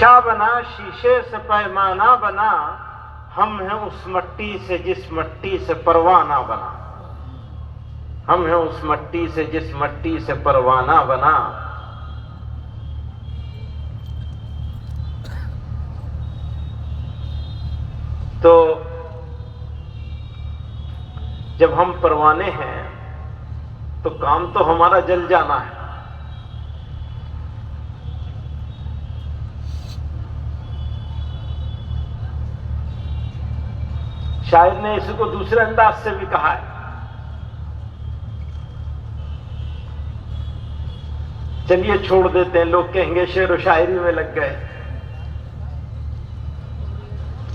نقشہ بنا شیشے سے پیمانہ بنا، ہم ہیں اس مٹی سے جس مٹی سے پروانہ بنا، ہم ہیں اس مٹی سے جس مٹی سے پروانہ بنا۔ تو جب ہم پروانے ہیں تو کام تو ہمارا جل جانا ہے۔ شاعر نے اس کو دوسرے انداز سے بھی کہا ہے، چلیے چھوڑ دیتے ہیں، لوگ کہیں گے شعر و شاعری میں لگ گئے۔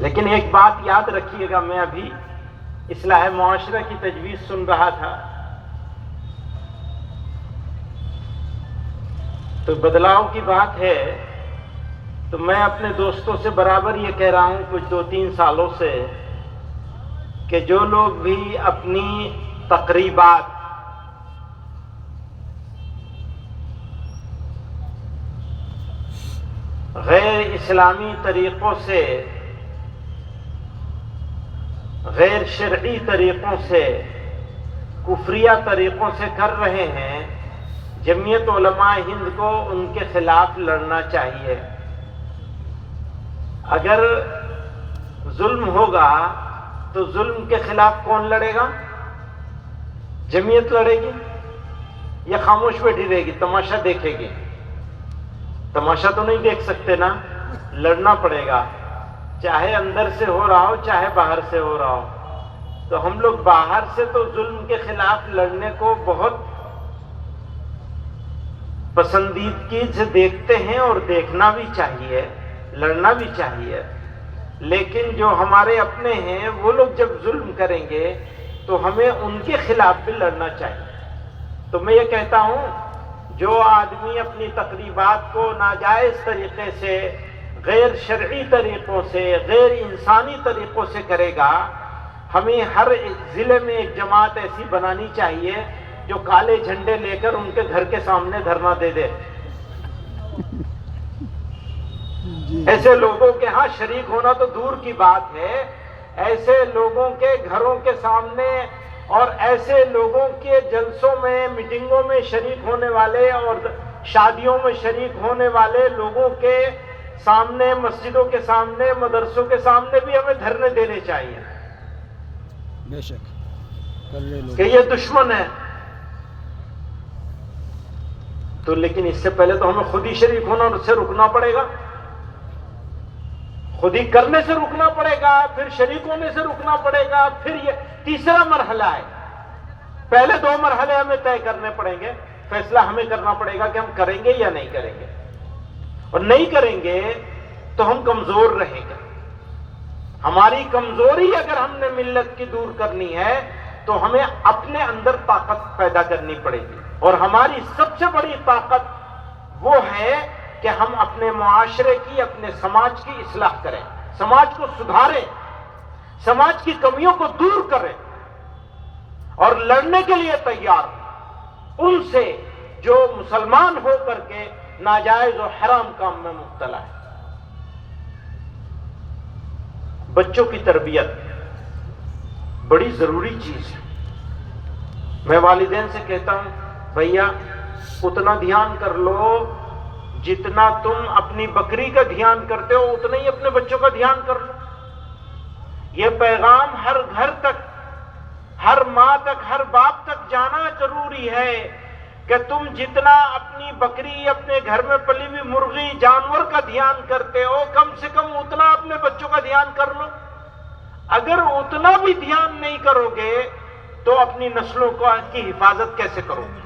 لیکن ایک بات یاد رکھیے گا، میں ابھی اصلاح معاشرہ کی تجویز سن رہا تھا، تو بدلاؤ کی بات ہے، تو میں اپنے دوستوں سے برابر یہ کہہ رہا ہوں کچھ 2-3 سالوں سے، کہ جو لوگ بھی اپنی تقریبات غیر اسلامی طریقوں سے، غیر شرعی طریقوں سے، کفریہ طریقوں سے کر رہے ہیں، جمعیت علماء ہند کو ان کے خلاف لڑنا چاہیے۔ اگر ظلم ہوگا تو ظلم کے خلاف کون لڑے گا؟ جمعیت لڑے گی یا خاموش بیٹھی رہے گی، تماشا دیکھے گی؟ تماشا تو نہیں دیکھ سکتے نا، لڑنا پڑے گا، چاہے اندر سے ہو رہا ہو چاہے باہر سے ہو رہا ہو۔ تو ہم لوگ باہر سے تو ظلم کے خلاف لڑنے کو بہت پسندیدگی سے دیکھتے ہیں، اور دیکھنا بھی چاہیے، لڑنا بھی چاہیے، لیکن جو ہمارے اپنے ہیں وہ لوگ جب ظلم کریں گے تو ہمیں ان کے خلاف بھی لڑنا چاہیے۔ تو میں یہ کہتا ہوں، جو آدمی اپنی تقریبات کو ناجائز طریقے سے، غیر شرعی طریقوں سے، غیر انسانی طریقوں سے کرے گا، ہمیں ہر ضلع میں ایک جماعت ایسی بنانی چاہیے جو کالے جھنڈے لے کر ان کے گھر کے سامنے دھرنا دے دے۔ ایسے لوگوں کے ہاں شریک ہونا تو دور کی بات ہے، ایسے لوگوں کے گھروں کے سامنے اور ایسے لوگوں کے جلسوں میں، میٹنگوں میں شریک ہونے والے اور شادیوں میں شریک ہونے والے لوگوں کے سامنے، مسجدوں کے سامنے، مدرسوں کے سامنے بھی ہمیں دھرنے دینے چاہیے بے شک کر لے لوگ کہ یہ دشمن ہے۔ تو لیکن اس سے پہلے تو ہمیں خود ہی شریک ہونا اور اس سے رکنا پڑے گا، خود ہی کرنے سے رکنا پڑے گا، پھر شریک ہونے سے رکنا پڑے گا، پھر یہ تیسرا مرحلہ ہے۔ پہلے 2 مرحلے ہمیں طے کرنے پڑیں گے، فیصلہ ہمیں کرنا پڑے گا کہ ہم کریں گے یا نہیں کریں گے، اور نہیں کریں گے تو ہم کمزور رہیں گے۔ ہماری کمزوری اگر ہم نے ملت کی دور کرنی ہے تو ہمیں اپنے اندر طاقت پیدا کرنی پڑے گی، اور ہماری سب سے بڑی طاقت وہ ہے کہ ہم اپنے معاشرے کی، اپنے سماج کی اصلاح کریں، سماج کو سدھاریں، سماج کی کمیوں کو دور کریں، اور لڑنے کے لیے تیار ہوں ان سے جو مسلمان ہو کر کے ناجائز و حرام کام میں مبتلا ہے۔ بچوں کی تربیت بڑی ضروری چیز ہے۔ میں والدین سے کہتا ہوں، بھیا اتنا دھیان کر لو جتنا تم اپنی بکری کا دھیان کرتے ہو، اتنا ہی اپنے بچوں کا دھیان کر لو۔ یہ پیغام ہر گھر تک، ہر ماں تک، ہر باپ تک جانا ضروری ہے کہ تم جتنا اپنی بکری، اپنے گھر میں پلی ہوئی مرغی، جانور کا دھیان کرتے ہو، کم سے کم اتنا اپنے بچوں کا دھیان کر لو۔ اگر اتنا بھی دھیان نہیں کرو گے تو اپنی نسلوں کی حفاظت کیسے کرو گے؟